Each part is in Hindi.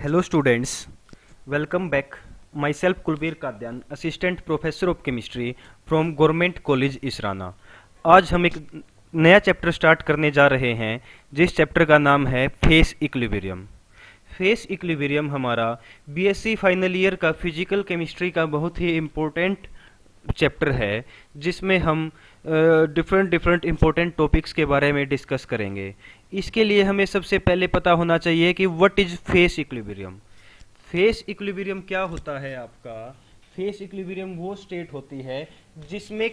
Hello students, welcome back. Myself Kulbir Kadyan, Assistant Professor of Chemistry from Government College Israna. आज हम एक नया चैप्टर स्टार्ट करने जा रहे हैं जिस चैप्टर का नाम है फेस इक्विलिब्रियम। फेस इक्विलिब्रियम हमारा बीएससी फाइनल ईयर का फिजिकल केमिस्ट्री का बहुत ही इम्पोर्टेंट चैप्टर है जिसमें हम डिफरेंट डिफरेंट इम्पोर्टेंट टॉपिक्स के बारे में डिस्कस करेंगे। इसके लिए हमें सबसे पहले पता होना चाहिए कि what is face equilibrium. Face equilibrium क्या होता है आपका? फेस इक्विलिब्रियम वो स्टेट होती है जिसमें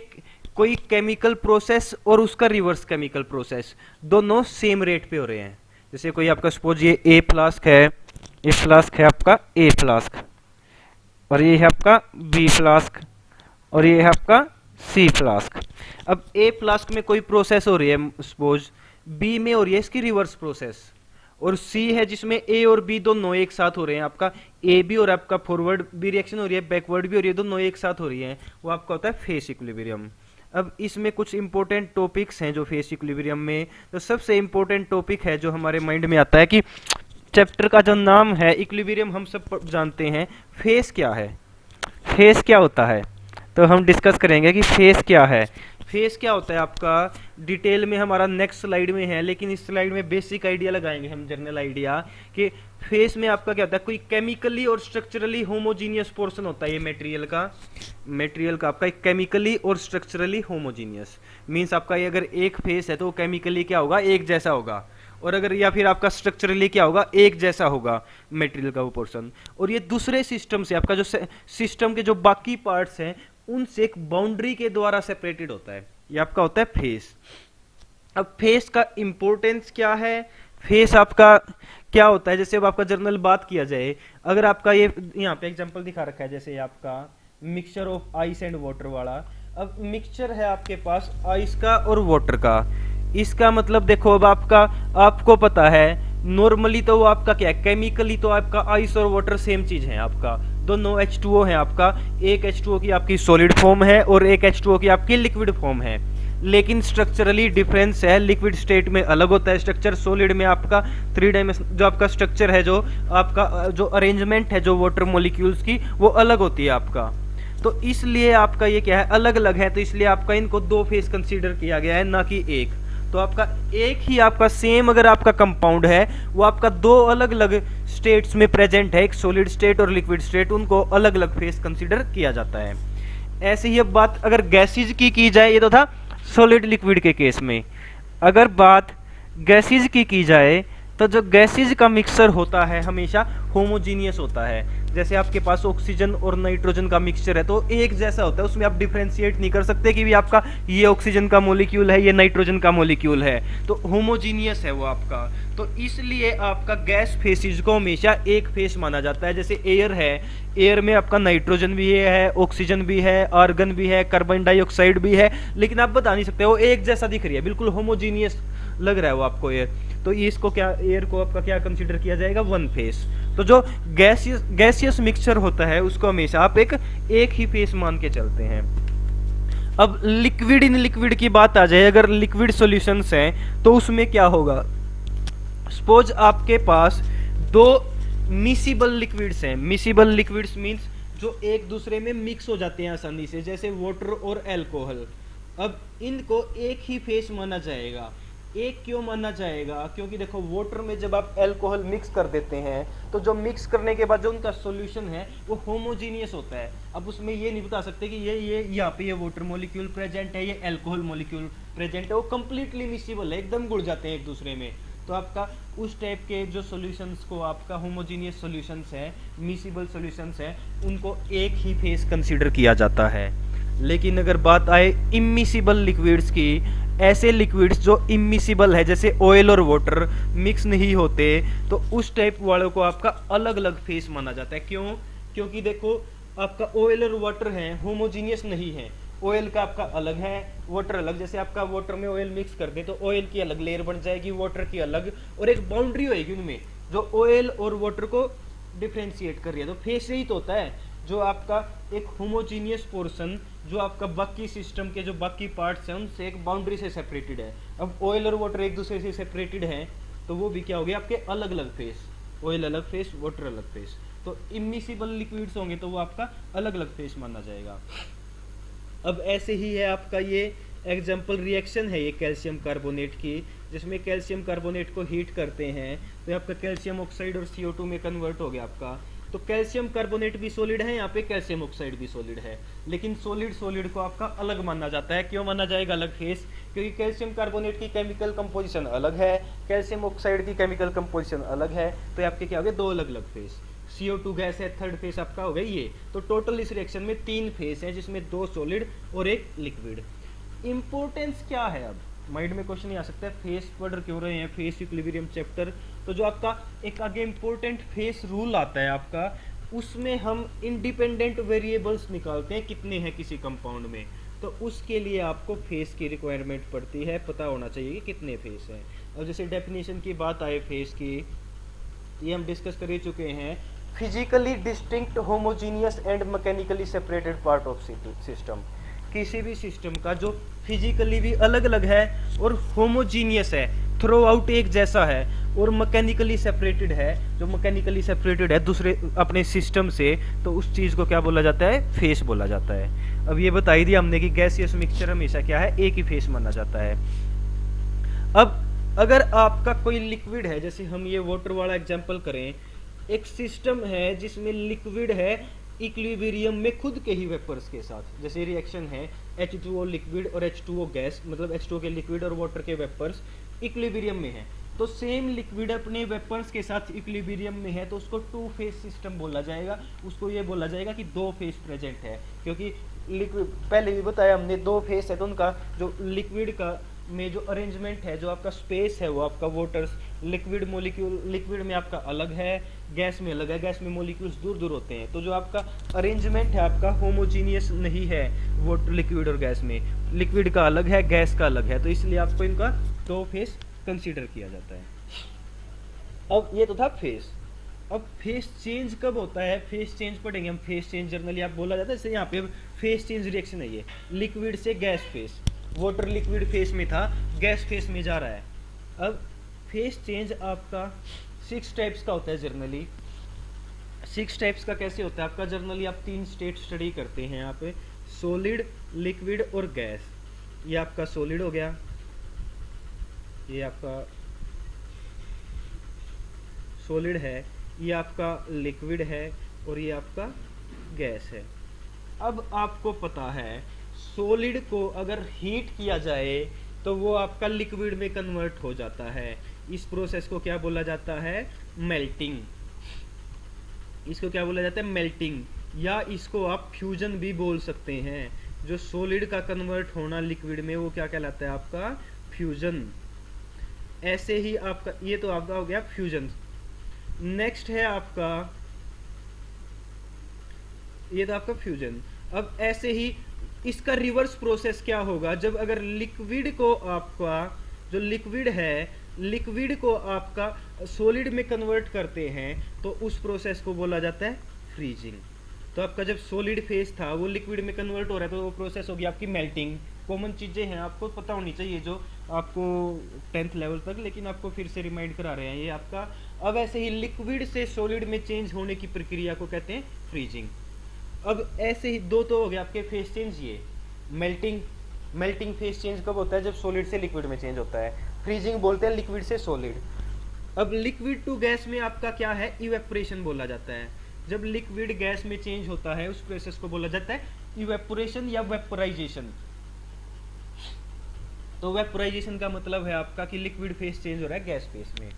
कोई केमिकल प्रोसेस और उसका रिवर्स केमिकल प्रोसेस दोनों सेम रेट पे हो रहे हैं। जैसे कोई आपका सपोज ये ए फ्लास्क है, ये फ्लास्क है आपका ए फ्लास्क, और ये है आपका बी फ्लास्क, और ये है आपका सी फ्लास्क। अब ए फ्लास्क में कोई प्रोसेस हो रही है, सपोज बी में हो रही है इसकी रिवर्स प्रोसेस, और सी है जिसमें ए और बी दोनों एक साथ हो रहे हैं। आपका ए भी और आपका फॉरवर्ड भी रिएक्शन हो रही है, बैकवर्ड भी हो रही है, दोनों एक साथ हो रही है, वो आपका होता है फेस इक्विलिब्रियम। अब इसमें कुछ इंपॉर्टेंट टॉपिक्स हैं जो फेस इक्विलिब्रियम में, तो सबसे इंपॉर्टेंट टॉपिक है जो हमारे माइंड में आता है कि चैप्टर का जो नाम है इक्विलिब्रियम, हम सब जानते हैं फेस क्या है, फेस क्या होता है। तो हम डिस्कस करेंगे कि फेस क्या है। फेस क्या होता है आपका डिटेल में हमारा नेक्स्ट स्लाइड में है, लेकिन इस स्लाइड में बेसिक आइडिया लगाएंगे हम, जनरल आइडिया कि फेस में आपका क्या होता है। कोई केमिकली और स्ट्रक्चरली होमोजीनियस पोर्शन होता है ये मटेरियल का आपका एक केमिकली और स्ट्रक्चरली होमोजीनियस मीन्स आपका ये अगर एक फेस है तो केमिकली क्या होगा, एक जैसा होगा, और अगर या फिर आपका स्ट्रक्चरली क्या होगा, एक जैसा होगा मटेरियल का वो पोर्शन। और ये दूसरे सिस्टम से आपका जो सिस्टम के जो बाकी पार्ट्स हैं उनसे एक बाउंड्री के द्वारा सेपरेटेड होता है, ये आपका होता है फेस। अब फेस का इंपॉर्टेंस क्या है, फेस आपका क्या होता है, जैसे अब आपका जर्नल बात किया जाए, अगर आपका ये यहाँ पे एग्जांपल दिखा रखा है, जैसे आपका mixture of ice and water वाला। अब मिक्सचर है आपके पास आइस का और वाटर का, इसका मतलब देखो अब आपको पता है नॉर्मली तो वो आपका क्या है, केमिकली तो आपका आइस और वाटर सेम चीज है, आपका दोनों H2O है आपका, एक H2O की आपकी सॉलिड फॉर्म है और एक H2O की आपकी लिक्विड फॉर्म है, लेकिन स्ट्रक्चरली डिफरेंस है। लिक्विड स्टेट में अलग होता है स्ट्रक्चर, सॉलिड में आपका 3 डायमेंशन जो आपका स्ट्रक्चर है, जो आपका जो अरेंजमेंट है जो वाटर मॉलिक्यूल्स की, वो अलग होती है आपका। तो इसलिए आपका ये क्या है, अलग अलग है, तो इसलिए आपका इनको दो फेस कंसीडर किया गया है, ना कि एक। तो आपका एक ही आपका सेम अगर आपका कंपाउंड है वो आपका दो अलग अलग स्टेट्स में प्रेजेंट है, एक सॉलिड स्टेट और लिक्विड स्टेट, उनको अलग अलग फेस कंसीडर किया जाता है। ऐसे ही अब बात अगर गैसेज की जाए, ये तो था सॉलिड लिक्विड के केस में। अगर बात गैसेज की जाए तो जो गैसेज का मिक्सचर होता है हमेशा होमोजीनियस होता है। जैसे आपके पास ऑक्सीजन और नाइट्रोजन का मिक्सचर है तो एक जैसा होता है, उसमें आप डिफरेंशिएट नहीं कर सकते कि भी आपका ये ऑक्सीजन का मॉलिक्यूल है, ये नाइट्रोजन का मॉलिक्यूल है, तो होमोजीनियस है वो आपका। तो इसलिए आपका गैस फेसेज को हमेशा एक फेस माना जाता है। जैसे एयर है, एयर में आपका नाइट्रोजन भी है, ऑक्सीजन भी है, आर्गन भी है, कार्बन डाइऑक्साइड भी है, लेकिन आप बता नहीं सकते वो एक जैसा दिख रही है, बिल्कुल होमोजीनियस लग रहा है वो आपको एयर। तो इसको क्या, एयर को आपका क्या कंसीडर किया जाएगा, वन फेस। तो जो गैसियस मिक्सचर होता है उसको हमेशा आप एक ही फेस मान के चलते हैं। अब लिक्विड इन लिक्विड की बात आ जाए, अगर लिक्विड सॉल्यूशंस हैं तो उसमें क्या होगा, सपोज आपके पास दो मिसिबल लिक्विड्स हैं। मिसिबल लिक्विड्स मींस जो एक दूसरे में मिक्स हो जाते हैं आसानी से, जैसे वाटर और अल्कोहल। अब इनको एक ही फेस माना जाएगा। एक क्यों माना जाएगा, क्योंकि देखो वाटर में जब आप अल्कोहल मिक्स कर देते हैं तो जो मिक्स करने के बाद जो उनका सॉल्यूशन है वो होमोजीनियस होता है। अब उसमें ये नहीं बता सकते कि ये यहाँ पे ये वाटर मॉलिक्यूल प्रेजेंट है, ये अल्कोहल मॉलिक्यूल प्रेजेंट है, वो कंप्लीटली मिसिबल है, एकदम घुल जाते हैं एक दूसरे में। तो आपका उस टाइप के जो सॉल्यूशंस को आपका होमोजीनियस सॉल्यूशंस है, मिसिबल सॉल्यूशंस है, उनको एक ही फेस कंसीडर किया जाता है। लेकिन अगर बात आए इमिसिबल लिक्विड्स की, ऐसे लिक्विड्स जो इमिसिबल है, जैसे ऑयल और वाटर मिक्स नहीं होते, तो उस टाइप वालों को आपका अलग अलग फेस माना जाता है। क्यों? क्योंकि देखो आपका ऑयल और वाटर है, होमोजीनियस नहीं है, ऑयल का आपका अलग है, वाटर अलग। जैसे आपका वाटर में ऑयल मिक्स कर दे तो ऑयल की अलग लेयर बन जाएगी, वाटर की अलग, और एक बाउंड्री होगी उनमें जो ऑयल और वाटर को डिफ्रेंशिएट कर रही है। तो फेस यही तो होता है, जो आपका एक होमोजीनियस पोर्शन जो आपका बाकी सिस्टम के जो बाकी पार्ट्स हैं उनसे एक बाउंड्री से सेपरेटेड है। अब ऑयल और वाटर एक दूसरे से सेपरेटेड हैं तो वो भी क्या हो गया, आपके अलग अलग फेस। ऑयल अलग फेस, वाटर अलग फेस। तो इमिसिबल लिक्विड्स होंगे तो वो आपका अलग अलग फेस माना जाएगा। अब ऐसे ही है आपका ये एग्जाम्पल रिएक्शन है ये कैल्शियम कार्बोनेट की, जिसमें कैल्शियम कार्बोनेट को हीट करते हैं तो आपका कैल्शियम ऑक्साइड और CO2 में कन्वर्ट हो गया आपका। तो कैल्शियम कार्बोनेट भी सॉलिड है, यहाँ पे कैल्शियम ऑक्साइड भी सॉलिड है, लेकिन सॉलिड सॉलिड को आपका अलग माना जाता है। क्यों माना जाएगा अलग फेस? क्योंकि कैल्शियम कार्बोनेट की केमिकल कंपोजिशन अलग है, कैल्शियम ऑक्साइड की केमिकल कंपोजिशन अलग है, तो आपके क्या हो गए, दो अलग अलग फेस। CO2 गैस है, थर्ड फेस आपका हो गया ये। तो टोटल इस रिएक्शन में 3 फेस हैं, जिसमें 2 सॉलिड और 1 लिक्विड। इंपॉर्टेंस क्या है? अब माइंड में क्वेश्चन नहीं आ सकता है फेस पढ़ क्यों रहे हैं, फेस इक्विलिब्रियम चैप्टर। तो जो आपका एक आगे इंपॉर्टेंट फेस रूल आता है आपका, उसमें हम इंडिपेंडेंट वेरिएबल्स निकालते हैं कितने हैं किसी कंपाउंड में। तो उसके लिए आपको फेस की रिक्वायरमेंट पड़ती है, पता होना चाहिए कि कितने फेस हैं। और जैसे डेफिनेशन की बात आए फेस की, ये हम डिस्कस कर ही चुके हैं। Physically distinct homogeneous and mechanically separated part of system. किसी भी सिस्टम का जो फिजिकली भी अलग अलग है और होमोजीनियस है, थ्रू आउट एक जैसा है, और मैकेनिकली सेपरेटेड है, जो मैकेनिकली सेपरेटेड है दूसरे अपने सिस्टम से, तो उस चीज़ को क्या बोला जाता है? फेस बोला जाता है। अब ये बता ही दिया हमने कि गैसियस मिक्सचर हमेशा क्या है? एक ही फेस माना जाता है। अब अगर आपका कोई लिक्विड है, जैसे हम ये वाटर वाला एग्जांपल करें, एक सिस्टम है जिसमें लिक्विड है इक्विलिब्रियम में खुद के ही वेपर्स के साथ, जैसे रिएक्शन है H2O लिक्विड और H2O गैस, मतलब H2O के लिक्विड और वाटर के वेपर्स इक्विलिब्रियम में है। तो सेम लिक्विड अपने वेपर्स के साथ इक्विलिब्रियम में है, तो उसको 2 फेस सिस्टम बोला जाएगा। उसको ये बोला जाएगा कि 2 फेस प्रेजेंट है, क्योंकि लिक्विड पहले भी बताया हमने 2 फेस है, तो उनका जो लिक्विड का में जो अरेंजमेंट है, जो आपका स्पेस है, वो आपका वाटर्स लिक्विड मोलिक्यूल, लिक्विड में आपका अलग है, गैस में अलग है, गैस में मोलिक्यूल्स दूर दूर होते हैं। तो जो आपका अरेंजमेंट है आपका होमोजीनियस नहीं है वाटर लिक्विड और गैस में, लिक्विड का अलग है, गैस का अलग है, तो इसलिए आपको इनका 2 फेस कंसीडर किया जाता है। अब ये तो था फेस। अब फेस चेंज कब होता है? फेस चेंज पढ़ेंगे हम। फेस चेंज जनरली आप बोला जाता है, जैसे यहाँ पे फेस चेंज रिएक्शन है, ये लिक्विड से gas face, water liquid phase में था, गैस फेस में जा रहा है। अब फेस चेंज आपका 6 टाइप्स का होता है जनरली। 6 टाइप्स का कैसे होता है आपका? जनरली आप 3 स्टेट स्टडी करते हैं यहाँ पे, सॉलिड, लिक्विड और गैस। ये आपका सॉलिड हो गया, ये आपका सॉलिड है, ये आपका लिक्विड है, और ये आपका गैस है। अब आपको पता है सॉलिड को अगर हीट किया जाए तो वो आपका लिक्विड में कन्वर्ट हो जाता है। इस प्रोसेस को क्या बोला जाता है? मेल्टिंग। इसको क्या बोला जाता है? मेल्टिंग, या इसको आप फ्यूजन भी बोल सकते हैं। जो सॉलिड का कन्वर्ट होना लिक्विड में, वो क्या कहलाता है? आपका फ्यूजन। ऐसे ही आपका ये तो आपका हो गया फ्यूजन। नेक्स्ट है आपका, ये तो आपका फ्यूजन। अब ऐसे ही इसका रिवर्स प्रोसेस क्या होगा? जब अगर लिक्विड को आपका, जो लिक्विड है, लिक्विड को आपका सॉलिड में कन्वर्ट करते हैं, तो उस प्रोसेस को बोला जाता है फ्रीजिंग। तो आपका जब सॉलिड फेस था वो लिक्विड में कन्वर्ट हो रहा है, तो वो प्रोसेस होगी आपकी मेल्टिंग। कॉमन चीज़ें हैं, आपको पता होनी चाहिए जो आपको 10th लेवल तक, लेकिन आपको फिर से रिमाइंड करा रहे हैं ये आपका। अब ऐसे ही लिक्विड से सॉलिड में चेंज होने की प्रक्रिया को कहते हैं फ्रीजिंग। अब ऐसे ही दो तो हो गए आपके फेस चेंज, ये मेल्टिंग। मेल्टिंग फेस चेंज कब होता है? जब सॉलिड से लिक्विड में चेंज होता है। फ्रीजिंग बोलते हैं लिक्विड से सॉलिड। अब लिक्विड टू गैस में आपका क्या है? इवेपोरेशन बोला जाता है। जब लिक्विड गैस में चेंज होता है उस प्रोसेस को बोला जाता है इवेपोरेशन या वेपोराइजेशन। तो वेपोराइजेशन का मतलब है आपका कि लिक्विड फेस चेंज हो रहा है गैस फेस में।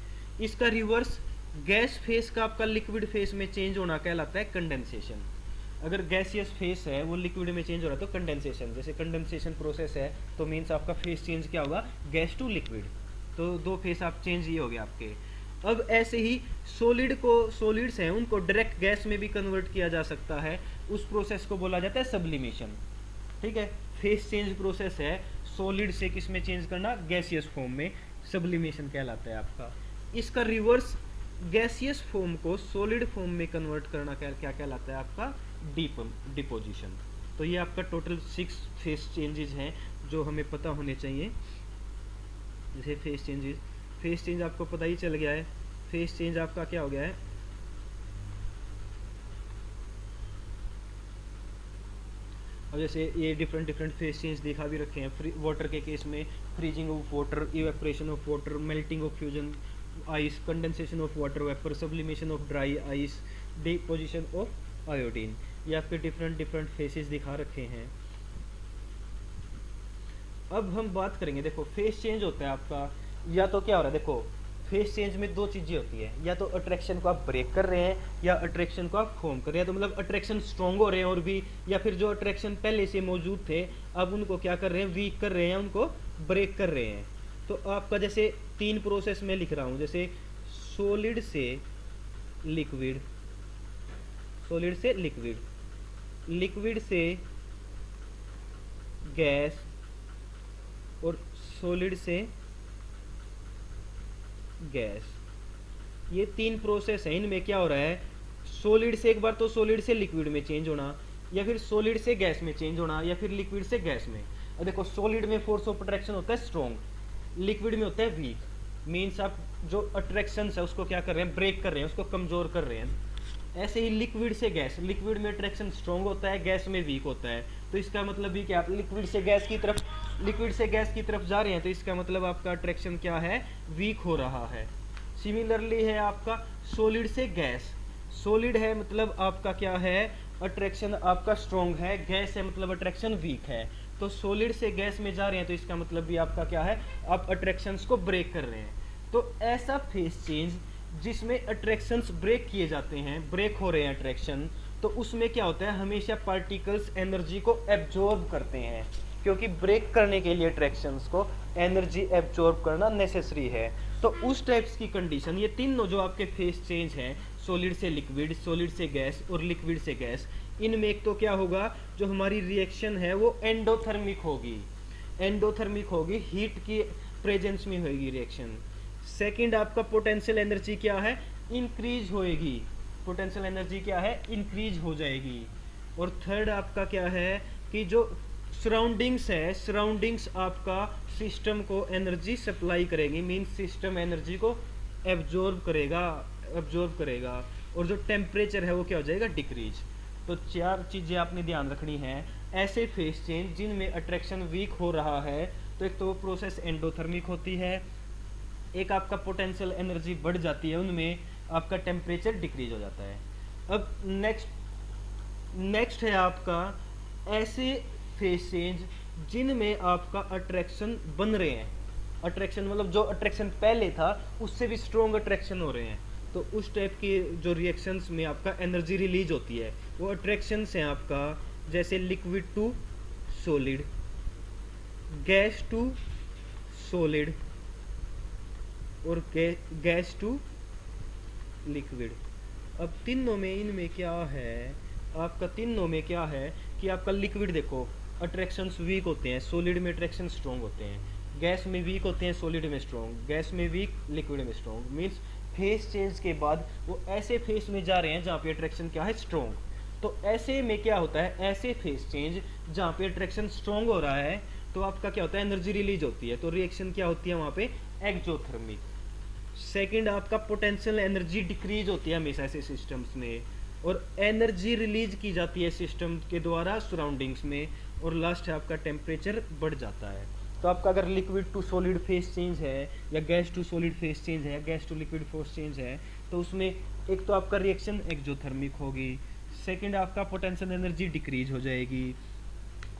इसका रिवर्स, गैस फेस का आपका लिक्विड फेस में चेंज होना कहलाता है कंडेंसेशन। अगर गैसियस फेस है वो लिक्विड में चेंज हो रहा है तो कंडेंसेशन। जैसे कंडेंसेशन प्रोसेस है तो मीन्स आपका फेस चेंज क्या होगा? Gas to liquid. तो 2 फेस आप चेंज ये हो गए आपके। अब ऐसे ही सॉलिड को, सॉलिड्स हैं उनको डायरेक्ट गैस में भी कन्वर्ट किया जा सकता है, उस प्रोसेस को बोला जाता है सब्लिमेशन। ठीक है, फेस चेंज प्रोसेस है सॉलिड से किस में चेंज करना? गैसियस फॉर्म में, सब्लिमेशन कहलाता है आपका। इसका रिवर्स, गैसियस फॉर्म को सॉलिड फॉर्म में कन्वर्ट करना क्या कहलाता है? आपका डिपोजिशन। तो ये आपका टोटल 6 फेस चेंजेस हैं जो हमें पता होने चाहिए। जैसे फेस चेंज आपको पता ही चल गया है, फेस चेंज आपका क्या हो गया है, अब जैसे ये डिफरेंट डिफरेंट फेस चेंज दिखा भी रखे हैं। वाटर के केस में freezing of water, evaporation of water, melting of fusion ice, condensation of water vapour, sublimation of dry ice, deposition of iodine. ये आपके डिफरेंट डिफरेंट फेसेस दिखा रखे हैं। अब हम बात करेंगे, देखो फेस चेंज होता है आपका, या तो क्या हो रहा है, देखो फेस चेंज में दो चीज़ें होती है, या तो अट्रैक्शन को आप ब्रेक कर रहे हैं या अट्रैक्शन को आप फॉर्म कर रहे हैं। तो मतलब अट्रैक्शन स्ट्रॉन्ग हो रहे हैं और भी, या फिर जो अट्रैक्शन पहले से मौजूद थे अब उनको क्या कर रहे हैं, वीक कर रहे हैं, उनको ब्रेक कर रहे हैं। तो आपका जैसे तीन प्रोसेस में लिख रहा हूँ, जैसे सॉलिड से लिक्विड, सॉलिड से लिक्विड, लिक्विड से गैस, और सॉलिड से गैस। ये तीन प्रोसेस है, इनमें क्या हो रहा है, सॉलिड से एक बार तो सॉलिड से लिक्विड में चेंज होना, या फिर सॉलिड से गैस में चेंज होना, या फिर लिक्विड से गैस में। अब देखो सॉलिड में फोर्स ऑफ अट्रैक्शन होता है स्ट्रॉन्ग, लिक्विड में होता है वीक। मीन्स आप जो अट्रैक्शन है उसको क्या कर रहे हैं, ब्रेक कर रहे हैं, उसको कमजोर कर रहे हैं। ऐसे ही लिक्विड से गैस, लिक्विड में अट्रैक्शन स्ट्रॉन्ग होता है, गैस में वीक होता है। तो इसका मतलब भी क्या, आप लिक्विड से गैस की तरफ, लिक्विड से गैस की तरफ जा रहे हैं, तो इसका मतलब आपका अट्रैक्शन क्या है, वीक हो रहा है। सिमिलरली है आपका सॉलिड से गैस, सॉलिड है मतलब आपका क्या है, अट्रैक्शन आपका स्ट्रॉन्ग है, गैस है मतलब अट्रैक्शन वीक है। तो सॉलिड से गैस में जा रहे हैं, तो इसका मतलब भी आपका क्या है, आप अट्रैक्शंस को ब्रेक कर रहे हैं। तो ऐसा फेस चेंज जिसमें अट्रैक्शंस ब्रेक किए जाते हैं, ब्रेक हो रहे हैं अट्रैक्शन, तो उसमें क्या होता है, हमेशा पार्टिकल्स एनर्जी को एब्जॉर्ब करते हैं, क्योंकि ब्रेक करने के लिए अट्रैक्शंस को एनर्जी एब्जॉर्ब करना नेसेसरी है। तो उस टाइप्स की कंडीशन, ये तीनों जो आपके फेस चेंज हैं, सॉलिड से लिक्विड, सॉलिड से गैस और लिक्विड से गैस, इनमें एक तो क्या होगा, जो हमारी रिएक्शन है वो एंडोथर्मिक होगी, एंडोथर्मिक होगी, हीट की प्रेजेंस में होगी रिएक्शन। सेकंड आपका पोटेंशियल एनर्जी क्या है, इंक्रीज होएगी, पोटेंशियल एनर्जी क्या है, इंक्रीज हो जाएगी। और थर्ड आपका क्या है कि जो सराउंडिंग्स है, सराउंडिंग्स आपका सिस्टम को एनर्जी सप्लाई करेगी, मीन सिस्टम एनर्जी को एब्जॉर्ब करेगा, एब्जॉर्ब करेगा। और जो टेम्परेचर है वो क्या हो जाएगा, डिक्रीज। तो चार चीज़ें आपने ध्यान रखनी है। ऐसे फेस चेंज जिनमें अट्रैक्शन वीक हो रहा है, तो एक तो वो प्रोसेस एंडोथर्मिक होती है, एक आपका पोटेंशियल एनर्जी बढ़ जाती है, उनमें आपका टेम्परेचर डिक्रीज हो जाता है। अब नेक्स्ट है आपका ऐसे फेस चेंज जिनमें आपका अट्रैक्शन बन रहे हैं, अट्रैक्शन मतलब जो अट्रैक्शन पहले था उससे भी स्ट्रॉन्ग अट्रैक्शन हो रहे हैं। तो उस टाइप की जो रिएक्शंस में आपका एनर्जी रिलीज होती है, वो अट्रैक्शंस हैं आपका, जैसे liquid to solid, gas to solid और गैस टू लिक्विड। अब तीनों में, इनमें क्या है आपका, तीनों में क्या है कि आपका लिक्विड देखो अट्रैक्शंस वीक होते हैं, सॉलिड में अट्रैक्शन स्ट्रॉन्ग होते हैं, गैस में वीक होते हैं, सॉलिड में स्ट्रॉन्ग, गैस में वीक, लिक्विड में स्ट्रॉन्ग। मीन्स फेस चेंज के बाद वो ऐसे फेस में जा रहे हैं जहाँ पे अट्रैक्शन क्या है, स्ट्रॉन्ग। तो ऐसे में क्या होता है, ऐसे फेस चेंज जहाँ पे अट्रैक्शन स्ट्रॉन्ग हो रहा है, तो आपका क्या होता है, एनर्जी रिलीज होती है, तो रिएक्शन क्या होती है वहाँ पे, एक्सोथर्मिक। सेकंड आपका पोटेंशियल एनर्जी डिक्रीज होती है हमेशा ऐसे सिस्टम्स में, और एनर्जी रिलीज की जाती है सिस्टम के द्वारा सराउंडिंग्स में, और लास्ट है आपका टेम्परेचर बढ़ जाता है। तो आपका अगर liquid to solid phase change है, या gas to solid phase change है, gas to liquid phase change है, तो उसमें एक तो आपका रिएक्शन एक्सोथर्मिक होगी, सेकंड आपका पोटेंशियल एनर्जी डिक्रीज हो जाएगी,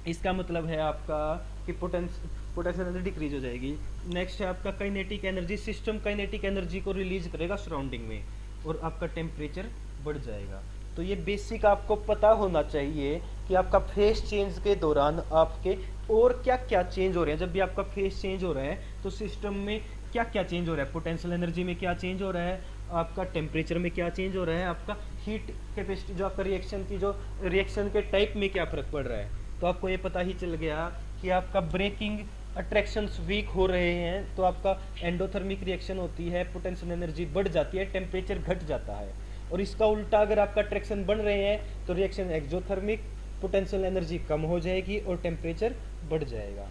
इसका मतलब है आपका कि पोटेंशियल एनर्जी डिक्रीज हो जाएगी। नेक्स्ट है आपका kinetic energy, system kinetic energy को रिलीज करेगा सराउंडिंग में, और आपका टेम्परेचर बढ़ जाएगा। तो ये बेसिक आपको पता होना चाहिए कि आपका फेस चेंज के दौरान आपके और क्या क्या चेंज हो रहे हैं। जब भी आपका फेस चेंज हो रहा है तो सिस्टम में क्या क्या चेंज हो रहा है, पोटेंशियल एनर्जी में क्या चेंज हो रहा है, आपका टेम्परेचर में क्या चेंज हो रहा है, आपका हीट कैपेसिटी, जो आपका रिएक्शन की जो रिएक्शन के टाइप में क्या फर्क पड़ रहा है। तो आपको ये पता ही चल गया कि आपका ब्रेकिंग अट्रैक्शंस वीक हो रहे हैं तो आपका एंडोथर्मिक रिएक्शन होती है, पोटेंशियल एनर्जी बढ़ जाती है, टेम्परेचर घट जाता है। और इसका उल्टा अगर आपका अट्रैक्शन बढ़ रहे हैं तो रिएक्शन एक्सोथर्मिक, पोटेंशियल एनर्जी कम हो जाएगी और टेम्परेचर बढ़ जाएगा।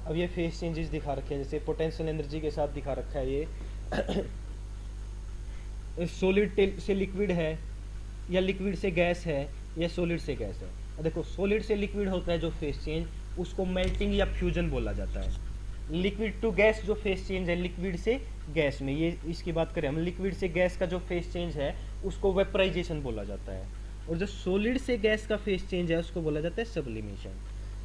अब ये फेस चेंजेस दिखा रखे हैं, जैसे पोटेंशियल एनर्जी के साथ दिखा रखा है ये सॉलिड से लिक्विड है, या लिक्विड से गैस है, या सॉलिड से गैस है। देखो सॉलिड से लिक्विड होता है जो फेस चेंज, उसको मेल्टिंग या फ्यूजन बोला जाता है। लिक्विड टू गैस जो फेस चेंज है लिक्विड से गैस में, ये इसकी बात करें हम, लिक्विड से गैस का जो फेस चेंज है उसको वेपराइजेशन बोला जाता है। और जो सॉलिड से गैस का फेस चेंज है उसको बोला जाता है सब्लिमेशन।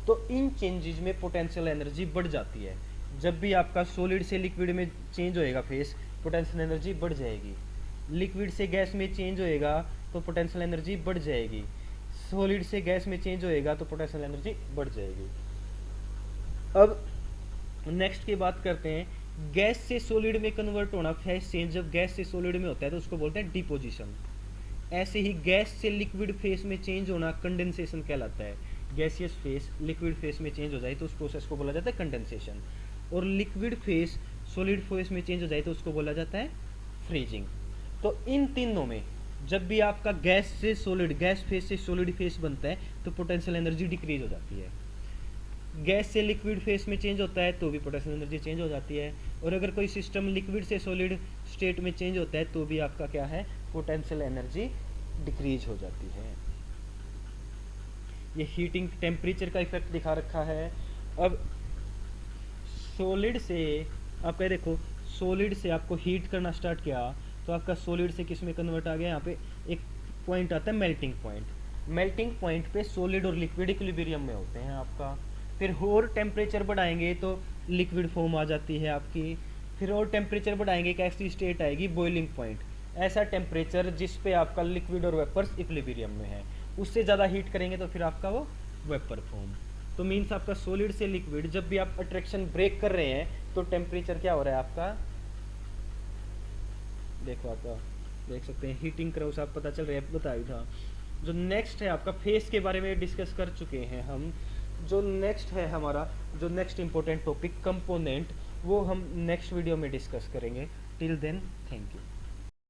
तो इन चेंजेस में पोटेंशियल एनर्जी बढ़ जाती है। जब भी आपका सॉलिड से लिक्विड में चेंज होएगा फेस, पोटेंशियल एनर्जी बढ़ जाएगी। लिक्विड से गैस में चेंज होएगा तो पोटेंशियल एनर्जी बढ़ जाएगी। सॉलिड से गैस में चेंज होएगा तो पोटेंशियल एनर्जी बढ़ जाएगी। अब नेक्स्ट की बात करते हैं, गैस से सॉलिड में कन्वर्ट होना फेस चेंज जब गैस से सॉलिड में होता है तो उसको बोलते हैं डिपोजिशन। ऐसे ही गैस से लिक्विड फेस में चेंज होना कंडेंसेशन कहलाता है। गैसियस फेस लिक्विड फेस में चेंज हो जाए तो उस प्रोसेस को बोला जाता है कंडेंसेशन। और लिक्विड फेस सॉलिड फेस में चेंज हो जाए तो उसको बोला जाता है फ्रीजिंग। तो इन तीनों में जब भी आपका गैस से सॉलिड, गैस फेस से सॉलिड फेस बनता है तो पोटेंशियल एनर्जी डिक्रीज हो जाती है। गैस से लिक्विड फेस में चेंज होता है तो भी पोटेंशियल एनर्जी चेंज हो जाती है। और अगर कोई सिस्टम लिक्विड से सॉलिड स्टेट में चेंज होता है तो भी आपका क्या है, पोटेंशियल एनर्जी डिक्रीज हो जाती है। ये हीटिंग टेम्परेचर का इफेक्ट दिखा रखा है। अब सॉलिड से आपका देखो, सॉलिड से आपको हीट करना स्टार्ट किया तो आपका सॉलिड से किस में कन्वर्ट आ गया, यहाँ पे एक पॉइंट आता है मेल्टिंग पॉइंट। मेल्टिंग पॉइंट पे सॉलिड और लिक्विड इक्विलिब्रियम में होते हैं आपका। फिर और टेम्परेचर बढ़ाएंगे तो लिक्विड फॉर्म आ जाती है आपकी। फिर और टेम्परेचर बढ़ाएंगे एक ऐसी स्टेट आएगी बॉइलिंग पॉइंट, ऐसा टेम्परेचर जिस पे आपका लिक्विड और वेपर्स इक्विलिब्रियम में है। उससे ज़्यादा हीट करेंगे तो फिर आपका वो वेपर फॉर्म। तो मीन्स आपका सॉलिड से लिक्विड जब भी आप अट्रैक्शन ब्रेक कर रहे हैं तो टेम्परेचर क्या हो रहा है आपका, देखो आपका देख सकते हैं हीटिंग क्रॉस आप पता चल रहा है, बताया था। जो नेक्स्ट है आपका फेस के बारे में डिस्कस कर चुके हैं हम। जो नेक्स्ट है हमारा, जो नेक्स्ट इंपॉर्टेंट टॉपिक कंपोनेंट, वो हम नेक्स्ट वीडियो में डिस्कस करेंगे। Till then thank you.